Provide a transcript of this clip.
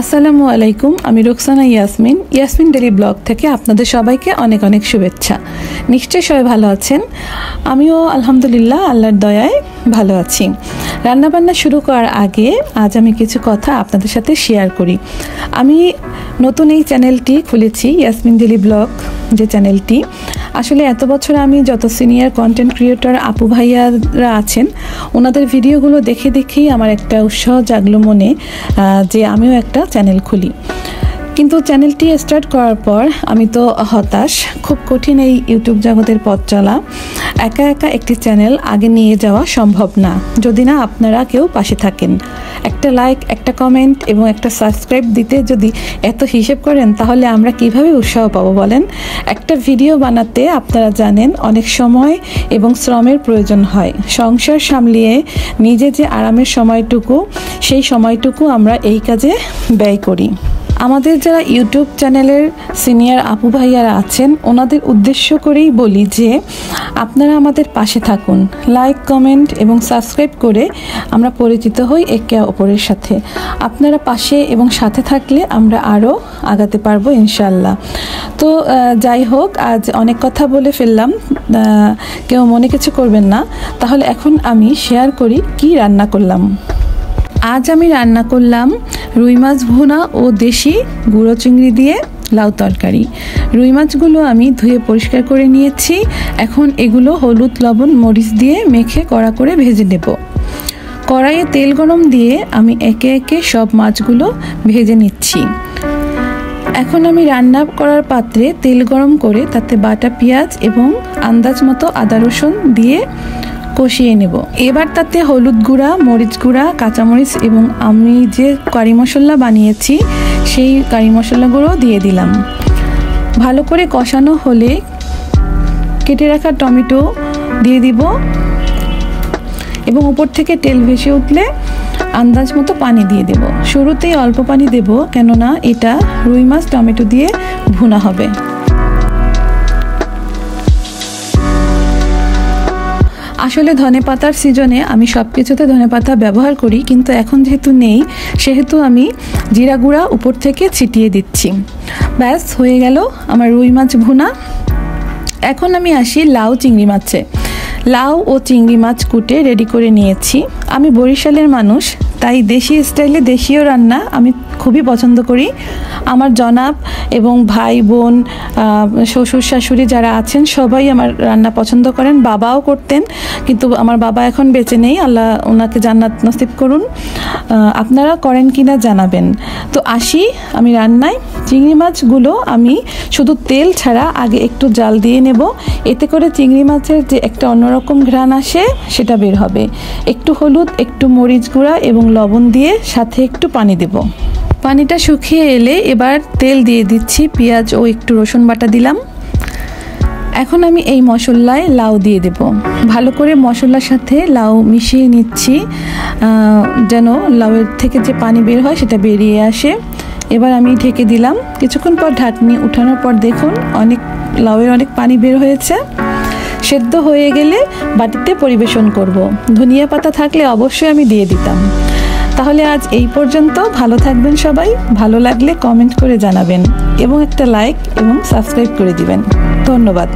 আসসালামু আলাইকুম, আমি রোকসানা ইয়াসমিন ডেলি ব্লগ থেকে আপনাদের সবাইকে অনেক অনেক শুভেচ্ছা। নিশ্চয়ই সবাই ভালো আছেন। আমিও আলহামদুলিল্লাহ আল্লাহর দয়ায় ভালো আছি। রান্নাবান্না শুরু করার আগে আজ আমি কিছু কথা আপনাদের সাথে শেয়ার করি। আমি নতুন এই চ্যানেলটি খুলেছি, ইয়াসমিন ডেলি ব্লগ যে চ্যানেলটি। আসলে এত বছর আমি যত সিনিয়র কন্টেন্ট ক্রিয়েটর আপু ভাইয়ারা আছেন ওনাদের ভিডিওগুলো দেখে দেখেই আমার একটা উৎসাহ জাগলো মনে যে আমিও একটা চ্যানেল খুলি। কিন্তু চ্যানেলটি স্টার্ট করার পর আমি তো হতাশ। খুব কঠিন এই ইউটিউব জগতের পথ চলা। একা একা একটি চ্যানেল আগে নিয়ে যাওয়া সম্ভব না যদি না আপনারা কেউ পাশে থাকেন। একটা লাইক, একটা কমেন্ট এবং একটা সাবস্ক্রাইব দিতে যদি এত হিসেব করেন তাহলে আমরা কিভাবে উৎসাহ পাবো বলেন। একটা ভিডিও বানাতে আপনারা জানেন অনেক সময় এবং শ্রমের প্রয়োজন হয়। সংসার সামলিয়ে নিজে যে আরামের সময়টুকু, সেই সময়টুকু আমরা এই কাজে ব্যয় করি। আমাদের যারা ইউটিউব চ্যানেলের সিনিয়র আপু ভাইয়ারা আছেন ওনাদের উদ্দেশ্য করেই বলি যে আপনারা আমাদের পাশে থাকুন, লাইক, কমেন্ট এবং সাবস্ক্রাইব করে আমরা পরিচিত হই একে অপরের সাথে। আপনারা পাশে এবং সাথে থাকলে আমরা আরও আগাতে পারবো ইনশাল্লাহ। তো যাই হোক, আজ অনেক কথা বলে ফেললাম, কেউ মনে কিছু করবেন না। তাহলে এখন আমি শেয়ার করি কি রান্না করলাম। আজ আমি রান্না করলাম রুই মাছ ভুনা ও দেশি গুঁড়ো চিংড়ি দিয়ে লাউ তরকারি। রুই মাছগুলো আমি ধুয়ে পরিষ্কার করে নিয়েছি। এখন এগুলো হলুদ, লবণ, মরিচ দিয়ে মেখে কড়া করে ভেজে নেব। কড়াইয়ে তেল গরম দিয়ে আমি একে একে সব মাছগুলো ভেজে নিচ্ছি। এখন আমি রান্না করার পাত্রে তেল গরম করে তাতে বাটা পেঁয়াজ এবং আন্দাজ মতো আদা রসুন দিয়ে কষিয়ে নেব। এবার তাতে হলুদ গুঁড়া, মরিচ গুঁড়া, কাঁচামরিচ এবং আমি যে কারি মশলা বানিয়েছি সেই কারি মশলাগুলো দিয়ে দিলাম। ভালো করে কষানো হলে কেটে রাখা টমেটো দিয়ে দিব এবং উপর থেকে তেল ভেসে উঠলে আন্দাজ মতো পানি দিয়ে দেব। শুরুতেই অল্প পানি দেব, কেননা এটা রুই মাছ টমেটো দিয়ে ভুনা হবে। আসলে ধনেপাতার সিজনে আমি সব কিছুতে ধনেপাতা ব্যবহার করি, কিন্তু এখন যেহেতু নেই সেহেতু আমি জিরা গুঁড়া উপর থেকে ছিটিয়ে দিচ্ছি। ব্যাস হয়ে গেল আমার রুই মাছ ভুনা। এখন আমি আসি লাউ চিংড়ি মাছে। লাউ ও চিংড়ি মাছ কুটে রেডি করে নিয়েছি। আমি বরিশালের মানুষ, তাই দেশি স্টাইলে দেশীয় রান্না আমি খুবই পছন্দ করি। আমার জনাব এবং ভাই বোন, শ্বশুর শাশুড়ি যারা আছেন সবাই আমার রান্না পছন্দ করেন। বাবাও করতেন, কিন্তু আমার বাবা এখন বেঁচে নেই, আল্লাহ ওনাকে জান্নাত নসিব করুন। আপনারা করেন কিনা জানাবেন। তো আসি আমি রান্নায়। চিংড়ি মাছগুলো আমি শুধু তেল ছাড়া আগে একটু জাল দিয়ে নেব। এতে করে চিংড়ি মাছের যে একটা অন্যরকম ঘ্রাণ আসে সেটা বের হবে। একটু হলুদ, একটু মরিচ গুঁড়া এবং লবণ দিয়ে সাথে একটু পানি দেব। পানিটা শুকিয়ে এলে এবার তেল দিয়ে দিচ্ছি, পেঁয়াজ ও একটু রসুন বাটা দিলাম। এখন আমি এই মশলায় লাউ দিয়ে দেব। ভালো করে মশলার সাথে লাউ মিশিয়ে নিচ্ছি যেন লাউয়ের থেকে যে পানি বের হয় সেটা বেরিয়ে আসে। এবার আমি ঢেকে দিলাম। কিছুক্ষণ পর ঢাকনি উঠানোর পর দেখুন লাউয়ের অনেক পানি বের হয়েছে। সেদ্ধ হয়ে গেলে বাটিতে পরিবেশন করব। ধনিয়া পাতা থাকলে অবশ্যই আমি দিয়ে দিতাম। তাহলে আজ এই পর্যন্ত। ভালো থাকবেন সবাই। ভালো লাগলে কমেন্ট করে জানাবেন এবং একটা লাইক এবং সাবস্ক্রাইব করে দিবেন। ধন্যবাদ।